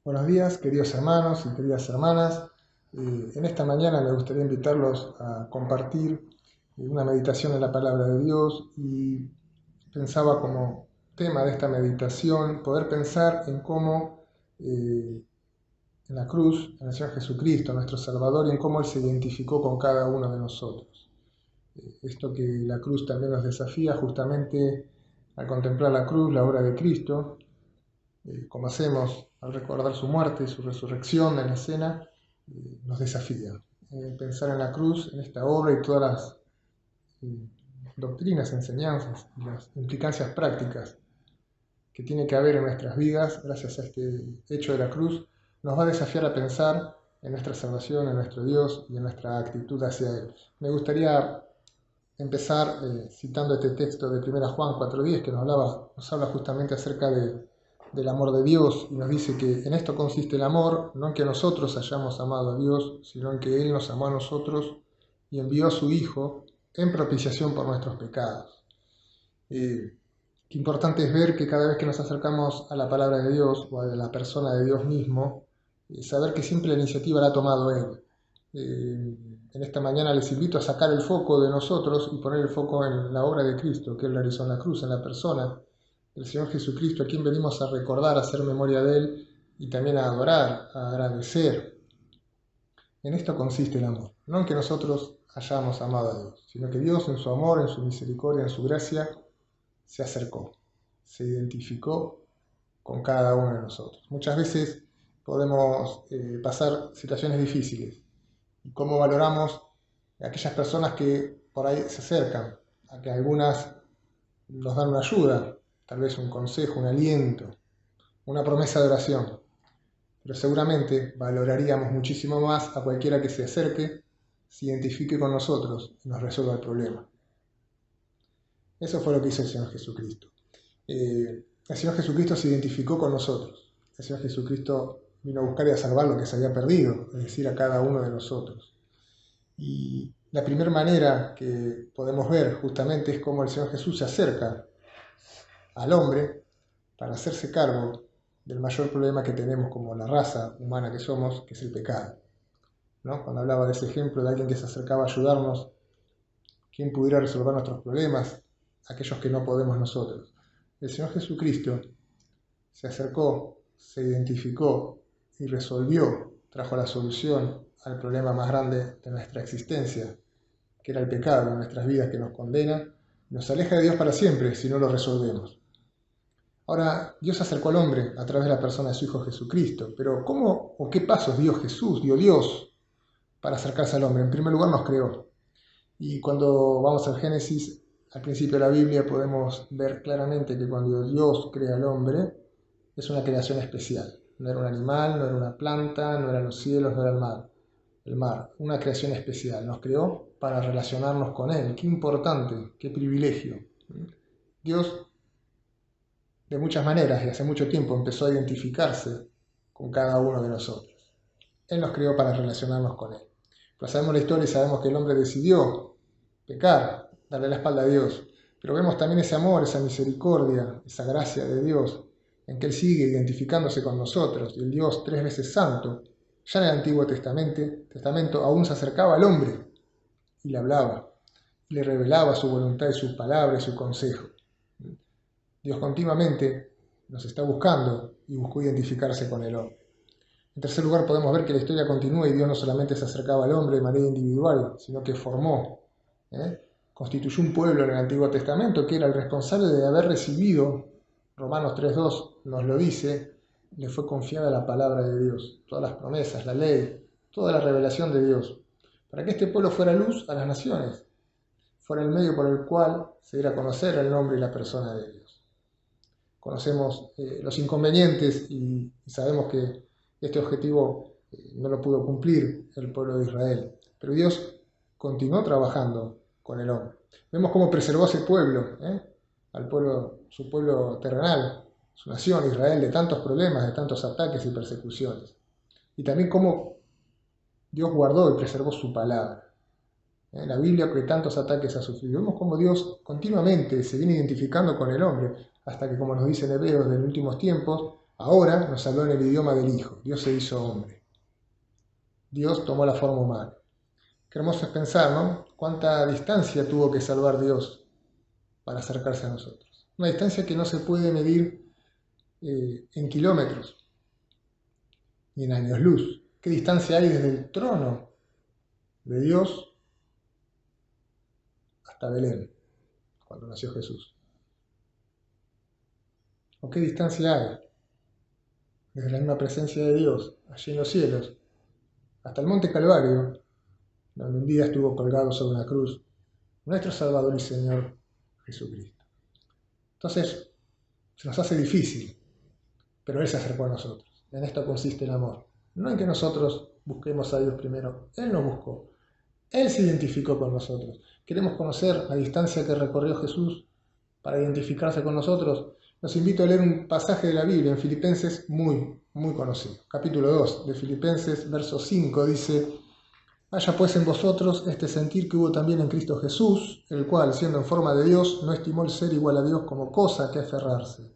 Buenos días, queridos hermanos y queridas hermanas. En esta mañana me gustaría invitarlos a compartir una meditación en la palabra de Dios y pensaba como tema de esta meditación poder pensar en cómo en la cruz, en el Señor Jesucristo, nuestro Salvador, y en cómo Él se identificó con cada uno de nosotros. Esto que la cruz también nos desafía justamente al contemplar la cruz, la obra de Cristo, como hacemos al recordar su muerte y su resurrección en la escena, nos desafía. Pensar en la cruz, en esta obra y todas las eh, doctrinas, enseñanzas y las implicancias prácticas que tiene que haber en nuestras vidas gracias a este hecho de la cruz, nos va a desafiar a pensar en nuestra salvación, en nuestro Dios y en nuestra actitud hacia Él. Me gustaría empezar citando este texto de 1 Juan 4:10 que nos habla justamente acerca del amor de Dios y nos dice que en esto consiste el amor, no en que nosotros hayamos amado a Dios, sino en que Él nos amó a nosotros y envió a su Hijo en propiciación por nuestros pecados. Qué importante es ver que cada vez que nos acercamos a la palabra de Dios o a la persona de Dios mismo, saber que siempre la iniciativa la ha tomado Él. En esta mañana les invito a sacar el foco de nosotros y poner el foco en la obra de Cristo que Él realizó en la cruz, en la persona del Señor Jesucristo, a quien venimos a recordar, a hacer memoria de Él y también a adorar, a agradecer. En esto consiste el amor, no en que nosotros hayamos amado a Dios, sino que Dios en su amor, en su misericordia, en su gracia, se acercó, se identificó con cada uno de nosotros. Muchas veces podemos pasar situaciones difíciles y cómo valoramos a aquellas personas que por ahí se acercan, a que algunas nos dan una ayuda, tal vez un consejo, un aliento, una promesa de oración, pero seguramente valoraríamos muchísimo más a cualquiera que se acerque, se identifique con nosotros y nos resuelva el problema. Eso fue lo que hizo el Señor Jesucristo. El Señor Jesucristo se identificó con nosotros. El Señor Jesucristo vino a buscar y a salvar lo que se había perdido, es decir, a cada uno de nosotros. Y la primera manera que podemos ver justamente es cómo el Señor Jesús se acerca al hombre para hacerse cargo del mayor problema que tenemos como la raza humana que somos, que es el pecado. ¿No? Cuando hablaba de ese ejemplo de alguien que se acercaba a ayudarnos, ¿quién pudiera resolver nuestros problemas? Aquellos que no podemos nosotros. El Señor Jesucristo se acercó, se identificó y resolvió, trajo la solución al problema más grande de nuestra existencia, que era el pecado en nuestras vidas que nos condena, nos aleja de Dios para siempre si no lo resolvemos. Ahora, Dios acercó al hombre a través de la persona de su Hijo Jesucristo, pero ¿cómo o qué pasos dio Jesús, dio Dios para acercarse al hombre? En primer lugar nos creó. Y cuando vamos al Génesis, al principio de la Biblia, podemos ver claramente que cuando Dios crea al hombre, es una creación especial. No era un animal, no era una planta, no eran los cielos, no era el mar. El mar, una creación especial. Nos creó para relacionarnos con Él. Qué importante, qué privilegio. Dios, de muchas maneras y hace mucho tiempo, empezó a identificarse con cada uno de nosotros. Él nos creó para relacionarnos con Él. Pero sabemos la historia y sabemos que el hombre decidió pecar, darle la espalda a Dios. Pero vemos también ese amor, esa misericordia, esa gracia de Dios, en que Él sigue identificándose con nosotros. Y el Dios 3 veces santo, ya en el Antiguo Testamento aún se acercaba al hombre y le hablaba, y le revelaba su voluntad y su palabra y su consejo. Dios continuamente nos está buscando y buscó identificarse con el hombre. En tercer lugar, podemos ver que la historia continúa y Dios no solamente se acercaba al hombre de manera individual, sino que constituyó un pueblo en el Antiguo Testamento que era el responsable de haber recibido, Romanos 3:2 nos lo dice, le fue confiada la palabra de Dios, todas las promesas, la ley, toda la revelación de Dios, para que este pueblo fuera luz a las naciones, fuera el medio por el cual se diera a conocer el nombre y la persona de Dios. Conocemos los inconvenientes y sabemos que este objetivo no lo pudo cumplir el pueblo de Israel, pero Dios continuó trabajando con el hombre. Vemos cómo preservó a ese pueblo, al pueblo, su pueblo terrenal, su nación, Israel, de tantos problemas, de tantos ataques y persecuciones. Y también cómo Dios guardó y preservó su palabra. La Biblia que tantos ataques ha sufrido. Vemos cómo Dios continuamente se viene identificando con el hombre, hasta que, como nos dice en Hebreos, en los últimos tiempos, Ahora nos habló en el idioma del Hijo. Dios se hizo hombre. Dios tomó la forma humana. Qué hermoso es pensar, ¿no? Cuánta distancia tuvo que salvar Dios para acercarse a nosotros. Una distancia que no se puede medir en kilómetros ni en años luz. ¿Qué distancia hay desde el trono de Dios hasta Belén, cuando nació Jesús? ¿O qué distancia hay desde la misma presencia de Dios, allí en los cielos, hasta el monte Calvario, donde un día estuvo colgado sobre una cruz, nuestro Salvador y Señor Jesucristo? Entonces, se nos hace difícil, pero Él se acercó a nosotros. En esto consiste el amor. No en que nosotros busquemos a Dios primero. Él nos buscó. Él se identificó con nosotros. Queremos conocer la distancia que recorrió Jesús para identificarse con nosotros. Los invito a leer un pasaje de la Biblia en Filipenses muy conocido. Capítulo 2 de Filipenses, verso 5, dice: haya pues en vosotros este sentir que hubo también en Cristo Jesús, el cual, siendo en forma de Dios, no estimó el ser igual a Dios como cosa que aferrarse,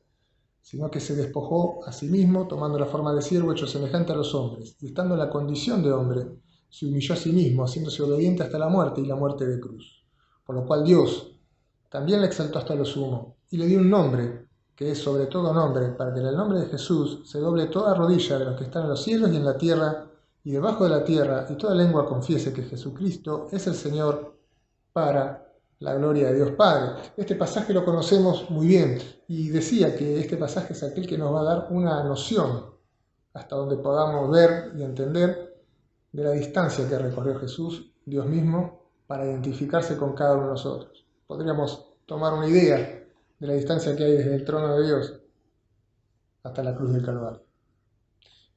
sino que se despojó a sí mismo, tomando la forma de siervo, hecho semejante a los hombres, y estando en la condición de hombre, se humilló a sí mismo, haciéndose obediente hasta la muerte y la muerte de cruz. Por lo cual Dios también le exaltó hasta lo sumo, y le dio un nombre, que es sobre todo nombre, para que en el nombre de Jesús se doble toda rodilla de los que están en los cielos y en la tierra, y debajo de la tierra, y toda lengua confiese que Jesucristo es el Señor, para la gloria de Dios Padre. Este pasaje lo conocemos muy bien, y decía que este pasaje es aquel que nos va a dar una noción, hasta donde podamos ver y entender, de la distancia que recorrió Jesús, Dios mismo, para identificarse con cada uno de nosotros. Podríamos tomar una idea de la distancia que hay desde el trono de Dios hasta la cruz del Calvario.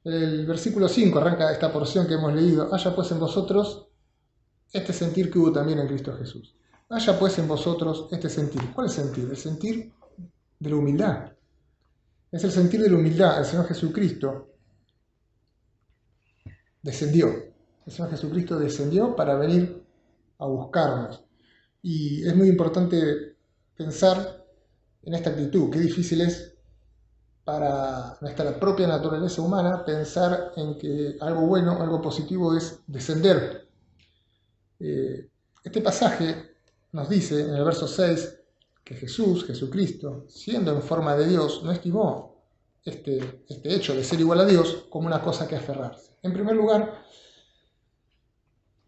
El versículo 5 arranca esta porción que hemos leído: haya pues en vosotros este sentir que hubo también en Cristo Jesús. Haya pues en vosotros este sentir. ¿Cuál es el sentir? El sentir de la humildad. Es el sentir de la humildad. El Señor Jesucristo descendió. El Señor Jesucristo descendió para venir a buscarnos. Y es muy importante pensar en esta actitud. Qué difícil es para nuestra propia naturaleza humana pensar en que algo bueno, algo positivo es descender. Este pasaje nos dice en el verso 6 que Jesucristo, siendo en forma de Dios, no estimó este hecho de ser igual a Dios como una cosa que aferrarse. En primer lugar,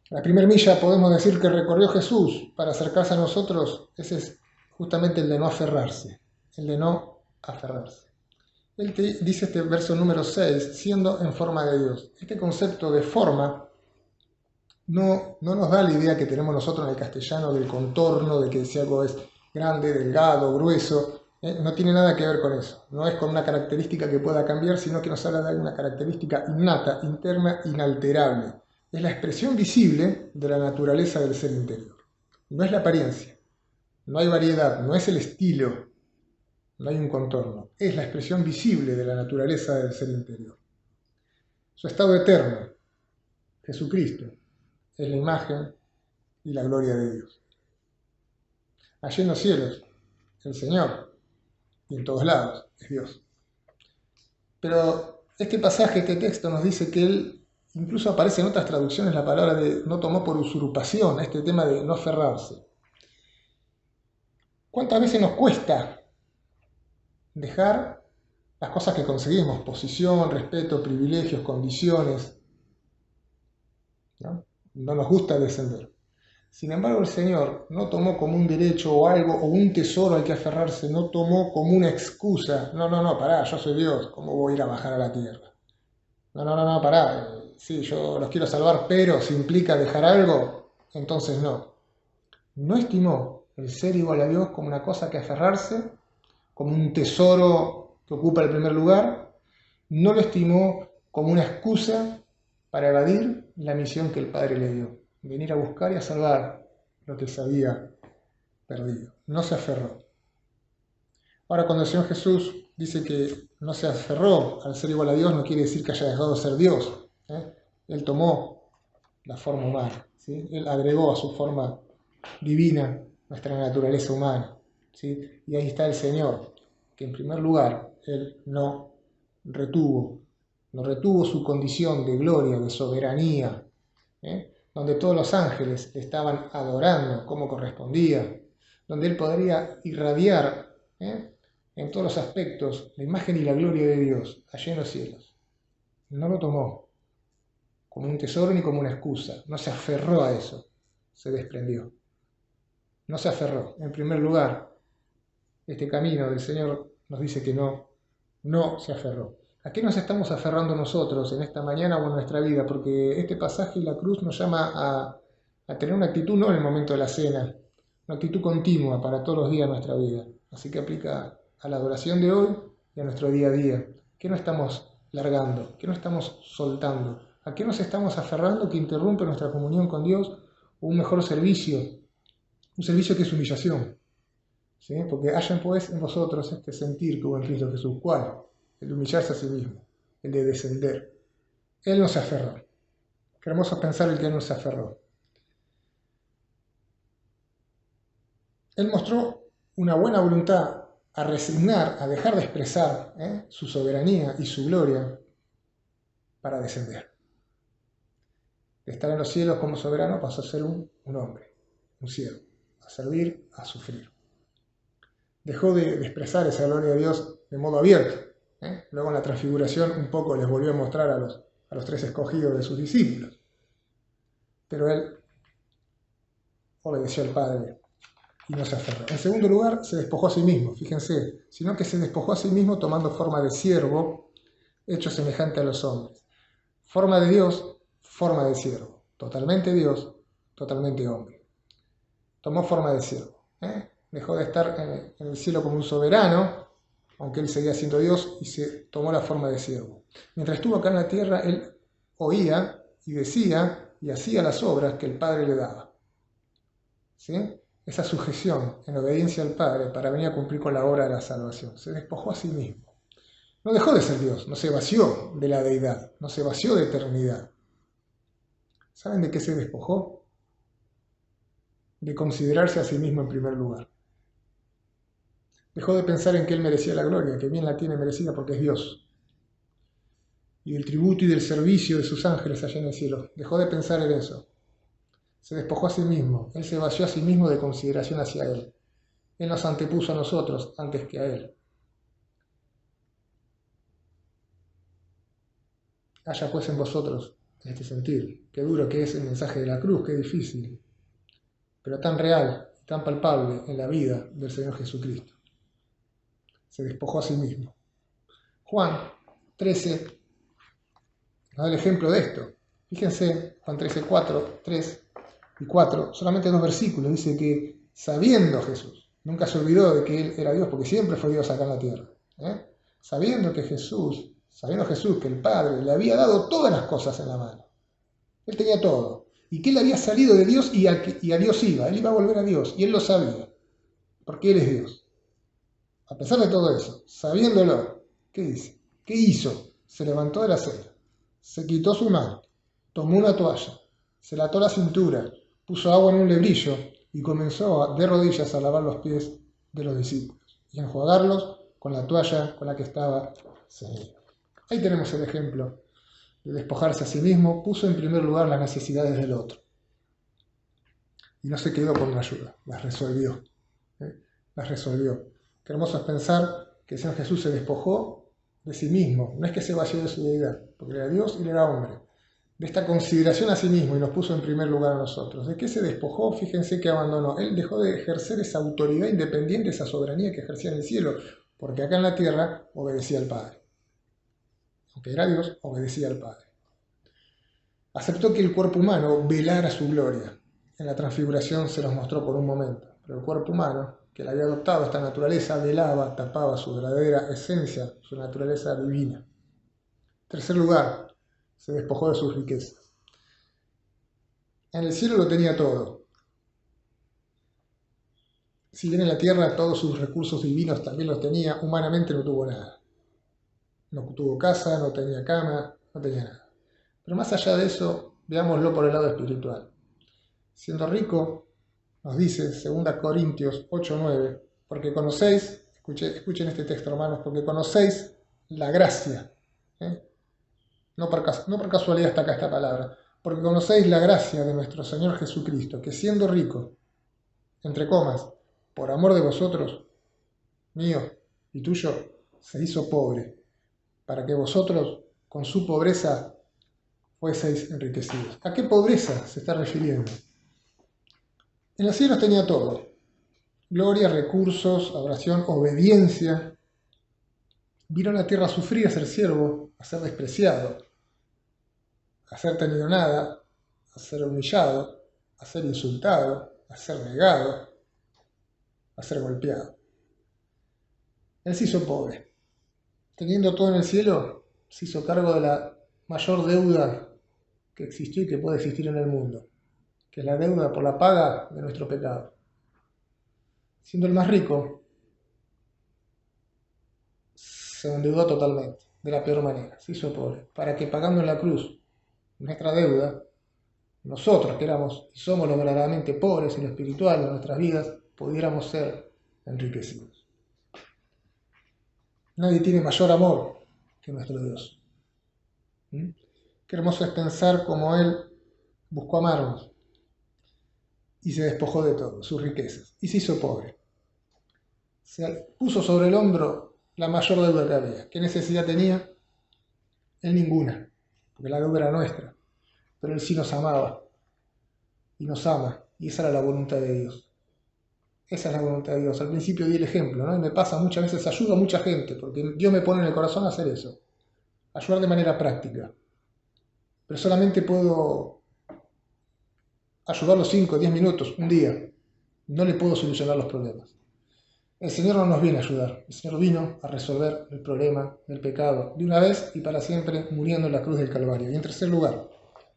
la primera milla podemos decir que recorrió Jesús para acercarse a nosotros, ese es justamente el de no aferrarse, el de no aferrarse. Él dice este verso número 6, siendo en forma de Dios. Este concepto de forma no nos da la idea que tenemos nosotros en el castellano del contorno, de que si algo es grande, delgado, grueso. No tiene nada que ver con eso. No es con una característica que pueda cambiar, sino que nos habla de una característica innata, interna, inalterable. Es la expresión visible de la naturaleza del ser interior. No es la apariencia, no hay variedad, no es el estilo, no hay un contorno. Es la expresión visible de la naturaleza del ser interior. Su estado eterno, Jesucristo, es la imagen y la gloria de Dios. Allí en los cielos, el Señor, y en todos lados, es Dios. Pero este pasaje, este texto nos dice que Él, incluso aparece en otras traducciones la palabra de no tomó por usurpación, este tema de no aferrarse. ¿Cuántas veces nos cuesta dejar las cosas que conseguimos? Posición, respeto, privilegios, condiciones. No nos gusta descender. Sin embargo, el Señor no tomó como un derecho o algo, o un tesoro al que aferrarse, no tomó como una excusa. No, pará, yo soy Dios, ¿cómo voy a ir a bajar a la tierra? No, pará, sí, yo los quiero salvar, pero si implica dejar algo, entonces no. No estimó el ser igual a Dios como una cosa que aferrarse, como un tesoro que ocupa el primer lugar. No lo estimó como una excusa para evadir la misión que el Padre le dio: venir a buscar y a salvar lo que se había perdido. No se aferró. Ahora, cuando el Señor Jesús dice que no se aferró al ser igual a Dios, no quiere decir que haya dejado de ser Dios. Él tomó la forma humana, ¿sí? Él agregó a su forma divina nuestra naturaleza humana, ¿sí? Y ahí está el Señor, que en primer lugar Él no retuvo. No retuvo su condición de gloria, de soberanía, donde todos los ángeles le estaban adorando como correspondía, donde él podría irradiar en todos los aspectos la imagen y la gloria de Dios allá en los cielos. No lo tomó como un tesoro ni como una excusa, no se aferró a eso, se desprendió. No se aferró. En primer lugar, este camino del Señor nos dice que no se aferró. ¿A qué nos estamos aferrando nosotros en esta mañana o en nuestra vida? Porque este pasaje y la cruz nos llama a tener una actitud no en el momento de la cena, una actitud continua para todos los días de nuestra vida. Así que aplica a la adoración de hoy y a nuestro día a día. ¿Qué no estamos largando? ¿Qué no estamos soltando? ¿A qué nos estamos aferrando que interrumpe nuestra comunión con Dios o un mejor servicio? Un servicio que es humillación. ¿Sí? Porque hayan pues en vosotros este sentir que hubo en Cristo Jesús. ¿Cuál? El de humillarse a sí mismo, el de descender. Él no se aferró. Qué hermoso pensar el que no se aferró. Él mostró una buena voluntad a resignar, a dejar de expresar su soberanía y su gloria para descender. De estar en los cielos como soberano pasó a ser un hombre, un siervo, a servir, a sufrir. Dejó de expresar esa gloria de Dios de modo abierto. Luego en la transfiguración un poco les volvió a mostrar a los 3 escogidos de sus discípulos. Pero él obedeció al Padre y no se aferró. En segundo lugar, se despojó a sí mismo, fíjense, sino que se despojó a sí mismo tomando forma de siervo, hecho semejante a los hombres. Forma de Dios, forma de siervo. Totalmente Dios, totalmente hombre. Tomó forma de siervo. Dejó de estar en el cielo como un soberano, aunque él seguía siendo Dios, y se tomó la forma de siervo. Mientras estuvo acá en la tierra, él oía y decía y hacía las obras que el Padre le daba. ¿Sí? Esa sujeción en obediencia al Padre para venir a cumplir con la obra de la salvación. Se despojó a sí mismo. No dejó de ser Dios, no se vació de la deidad, no se vació de eternidad. ¿Saben de qué se despojó? De considerarse a sí mismo en primer lugar. Dejó de pensar en que él merecía la gloria, que bien la tiene merecida porque es Dios. Y del tributo y del servicio de sus ángeles allá en el cielo. Dejó de pensar en eso. Se despojó a sí mismo. Él se vació a sí mismo de consideración hacia él. Él nos antepuso a nosotros antes que a él. Haya pues en vosotros este sentir. Qué duro que es el mensaje de la cruz, qué difícil. Pero tan real y tan palpable en la vida del Señor Jesucristo. Se despojó a sí mismo. Juan 13 nos da el ejemplo de esto. Fíjense, Juan 13, 4, 3 y 4, solamente 2 versículos, dice que sabiendo Jesús, nunca se olvidó de que Él era Dios, porque siempre fue Dios acá en la tierra, sabiendo Jesús que el Padre le había dado todas las cosas en la mano, Él tenía todo, y que Él había salido de Dios y a Dios iba, Él iba a volver a Dios, y Él lo sabía, porque Él es Dios. A pesar de todo eso, sabiéndolo, ¿qué dice? ¿Qué hizo? Se levantó de la cena, se quitó su mano, tomó una toalla, se la ató la cintura, puso agua en un lebrillo y comenzó de rodillas a lavar los pies de los discípulos y a enjuagarlos con la toalla con la que estaba ceñido. Ahí tenemos el ejemplo de despojarse a sí mismo, puso en primer lugar las necesidades del otro y no se quedó con una ayuda, las resolvió. Las resolvió. Qué hermoso es pensar que el Señor Jesús se despojó de sí mismo, no es que se vació de su deidad, porque era Dios y él era hombre, de esta consideración a sí mismo y nos puso en primer lugar a nosotros. ¿De qué se despojó? Fíjense que abandonó. Él dejó de ejercer esa autoridad independiente, esa soberanía que ejercía en el cielo, porque acá en la tierra obedecía al Padre. Aunque era Dios, obedecía al Padre. Aceptó que el cuerpo humano velara su gloria. En la transfiguración se nos mostró por un momento, pero el cuerpo humano, que le había adoptado esta naturaleza, velaba, tapaba su verdadera esencia, su naturaleza divina. En tercer lugar, se despojó de sus riquezas. En el cielo lo tenía todo. Si bien en la tierra todos sus recursos divinos también los tenía, humanamente no tuvo nada. No tuvo casa, no tenía cama, no tenía nada. Pero más allá de eso, veámoslo por el lado espiritual. Siendo rico, nos dice 2 Corintios 8:9, porque conocéis, escuchen este texto hermanos, porque conocéis la gracia ¿eh? No por casualidad está acá esta palabra, porque conocéis la gracia de nuestro Señor Jesucristo, que siendo rico, entre comas, por amor de vosotros, mío y tuyo, se hizo pobre, para que vosotros, con su pobreza, fueseis enriquecidos. ¿A qué pobreza se está refiriendo? En los cielos tenía todo: gloria, recursos, adoración, obediencia. Vino a la tierra a sufrir, a ser siervo, a ser despreciado, a ser tenido nada, a ser humillado, a ser insultado, a ser negado, a ser golpeado. Él se hizo pobre. Teniendo todo en el cielo, se hizo cargo de la mayor deuda que existió y que puede existir en el mundo, que es la deuda por la paga de nuestro pecado. Siendo el más rico, se endeudó totalmente, de la peor manera, se hizo pobre, para que pagando en la cruz nuestra deuda, nosotros que éramos y somos lo verdaderamente pobres en lo espiritual en nuestras vidas, pudiéramos ser enriquecidos. Nadie tiene mayor amor que nuestro Dios. Qué hermoso es pensar cómo Él buscó amarnos y se despojó de todo, sus riquezas, y se hizo pobre. Se puso sobre el hombro la mayor deuda que había. ¿Qué necesidad tenía? Él ninguna, porque la deuda era nuestra, pero Él sí nos amaba y nos ama, y esa era la voluntad de Dios. Esa es la voluntad de Dios. Al principio di el ejemplo, ¿no? Y me pasa muchas veces, ayudo a mucha gente, porque Dios me pone en el corazón a hacer eso, ayudar de manera práctica. Pero solamente puedo ayudarlos 5 o 10 minutos, un día. No le puedo solucionar los problemas. El Señor no nos viene a ayudar. El Señor vino a resolver el problema del pecado de una vez y para siempre, muriendo en la cruz del Calvario. Y en tercer lugar,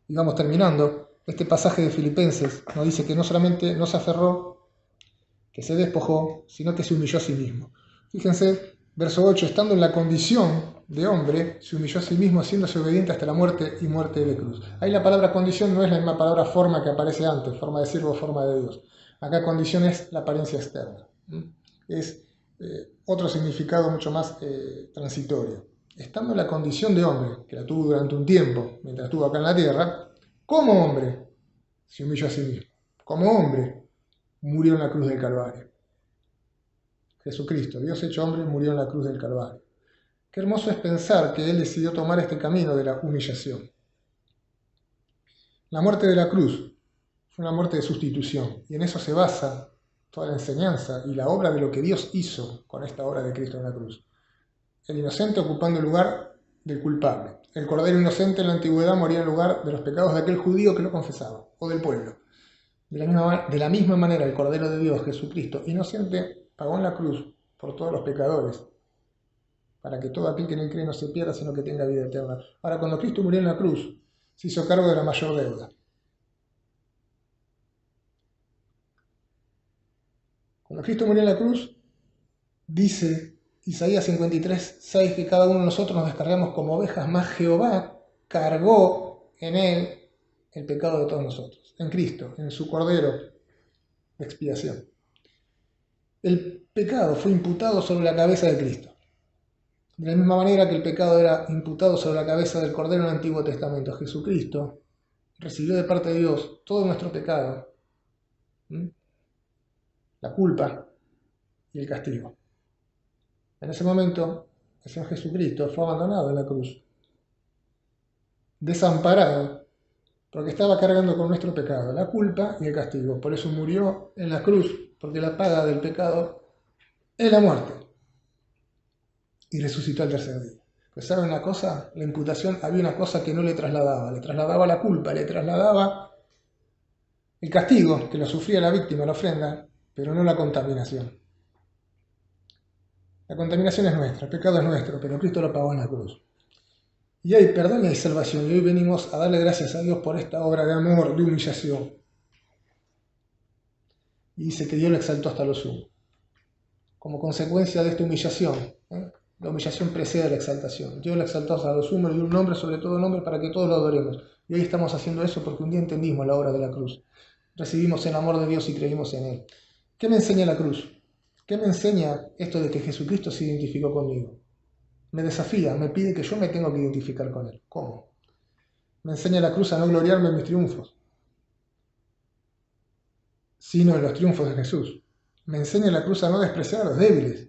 y vamos terminando, este pasaje de Filipenses nos dice que no solamente no se aferró, que se despojó, sino que se humilló a sí mismo. Fíjense, verso 8, estando en la condición de hombre, se humilló a sí mismo, haciéndose obediente hasta la muerte y muerte de cruz. Ahí la palabra condición no es la misma palabra forma que aparece antes, forma de siervo, forma de Dios. Acá condición es la apariencia externa. Es otro significado mucho más transitorio. Estando en la condición de hombre, que la tuvo durante un tiempo, mientras estuvo acá en la tierra, como hombre, se humilló a sí mismo. Como hombre, murió en la cruz del Calvario. Jesucristo, Dios hecho hombre, murió en la cruz del Calvario. Qué hermoso es pensar que Él decidió tomar este camino de la humillación. La muerte de la cruz fue una muerte de sustitución, y en eso se basa toda la enseñanza y la obra de lo que Dios hizo con esta obra de Cristo en la cruz. El inocente ocupando el lugar del culpable. El cordero inocente en la antigüedad moría en lugar de los pecados de aquel judío que lo confesaba, o del pueblo. De la misma manera, el Cordero de Dios, Jesucristo, inocente, pagó en la cruz por todos los pecadores, para que todo aquel que en él cree no se pierda, sino que tenga vida eterna. Ahora, cuando Cristo murió en la cruz, se hizo cargo de la mayor deuda. Cuando Cristo murió en la cruz, dice Isaías 53:6 que cada uno de nosotros nos descargamos como ovejas, mas Jehová cargó en él el pecado de todos nosotros, en Cristo, en su Cordero de expiación. El pecado fue imputado sobre la cabeza de Cristo. De la misma manera que el pecado era imputado sobre la cabeza del Cordero en el Antiguo Testamento, Jesucristo recibió de parte de Dios todo nuestro pecado, la culpa y el castigo. En ese momento, el Señor Jesucristo fue abandonado en la cruz, desamparado, porque estaba cargando con nuestro pecado, la culpa y el castigo. Por eso murió en la cruz, porque la paga del pecado es la muerte. Y resucitó al tercer día. Pues ¿saben una cosa? La imputación había una cosa que no le trasladaba la culpa, le trasladaba el castigo que lo sufría la víctima, la ofrenda, pero no la contaminación. La contaminación es nuestra, el pecado es nuestro, pero Cristo lo pagó en la cruz. Y hay perdón y hay salvación, y hoy venimos a darle gracias a Dios por esta obra de amor, de humillación. Y dice que Dios lo exaltó hasta lo sumo. Como consecuencia de esta humillación, la humillación precede la exaltación. Dios lo exaltó hasta lo sumo y dio un nombre sobre todo nombre para que todos lo adoremos. Y hoy estamos haciendo eso porque un día entendimos la obra de la cruz. Recibimos el amor de Dios y creímos en Él. ¿Qué me enseña la cruz? ¿Qué me enseña esto de que Jesucristo se identificó conmigo? me desafía, me pide que yo me tengo que identificar con Él. ¿Cómo? Me enseña la cruz a no gloriarme en mis triunfos, sino en los triunfos de Jesús. Me enseña la cruz a no despreciar a los débiles,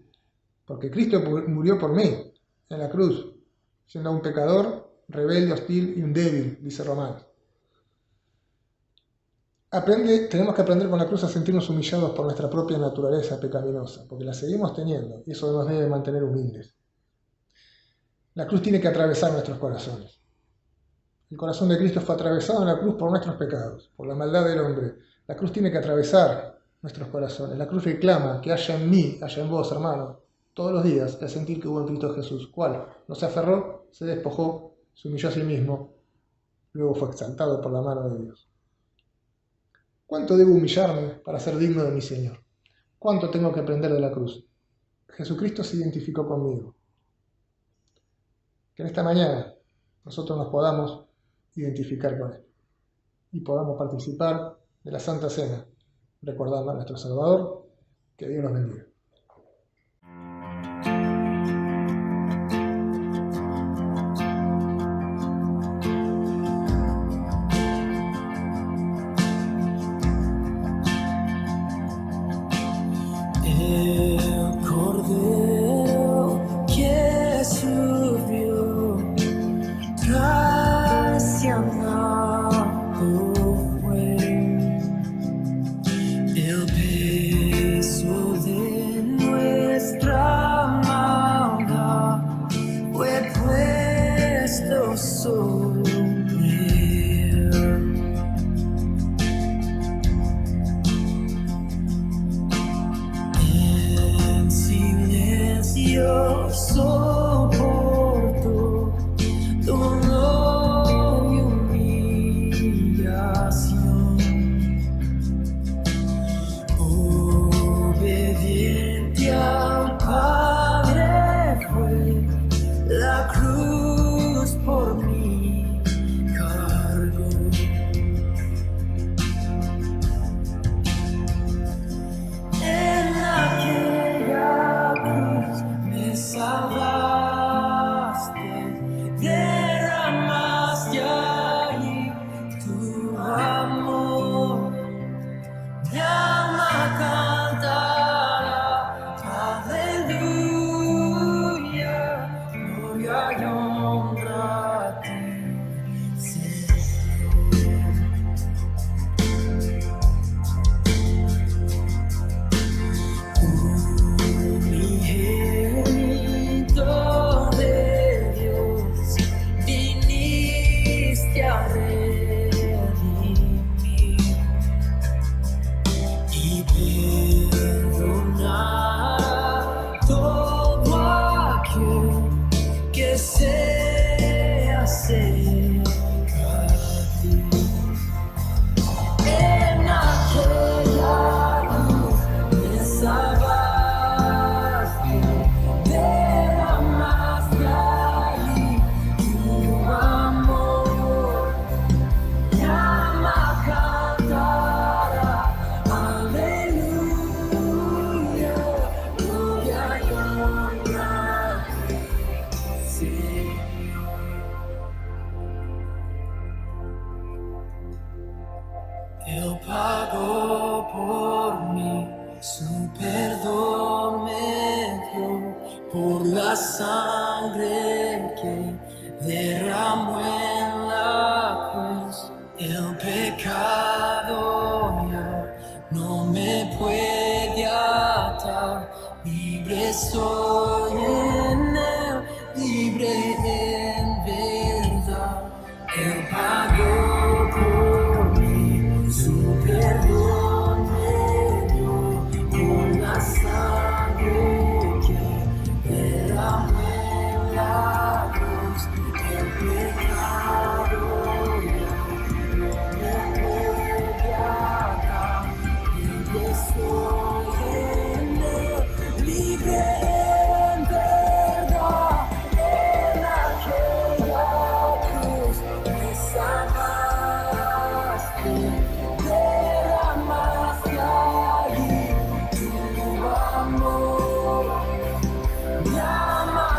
porque Cristo murió por mí en la cruz, siendo un pecador, rebelde, hostil y un débil, dice Romanos. Tenemos que aprender con la cruz a sentirnos humillados por nuestra propia naturaleza pecaminosa, porque la seguimos teniendo y eso nos debe mantener humildes. La cruz tiene que atravesar nuestros corazones. El corazón de Cristo fue atravesado en la cruz por nuestros pecados, por la maldad del hombre. La cruz tiene que atravesar nuestros corazones. La cruz reclama que haya en mí, haya en vos, hermano, todos los días el sentir que hubo en Cristo Jesús. ¿Cuál? No se aferró, se despojó, se humilló a sí mismo, luego fue exaltado por la mano de Dios. ¿Cuánto debo humillarme para ser digno de mi Señor? ¿Cuánto tengo que aprender de la cruz? Jesucristo se identificó conmigo. Que en esta mañana nosotros nos podamos identificar con Él y podamos participar de la Santa Cena, recordando a nuestro Salvador. Que Dios nos bendiga. El Cordero que subió traicionado fue, el peso de nuestra maldad fue puesto sobre él. En silencio soportó dolor y humillación. Obediente al Padre fue, la cruz por mí cargó. En aquella cruz me salvaste, derramaste ahí tu amor. Mi alma cantará, aleluya, gloria y honra a ti, Señor. Unigénito de Dios, viniste a redimir y perdonar a todo aquel que se acerca a ti. En aquella cruz me salvaste, derramaste ahí tu amor. Mi alma cantará, aleluya, gloria y honra a ti, Señor. Él pagó por mí, su perdón me dio, por la sangre que derramó en la cruz. El pecado ya no me puede atar, libre soy en Él, libre en verdad. Él pagó por mí, su perdón me dio, por la sangre que derramó en la cruz. El pecado ya no me puede atar, libre soy en Él, libre en verdad. En aquella cruz me salvaste, derramaste ahí tu amor. Mi alma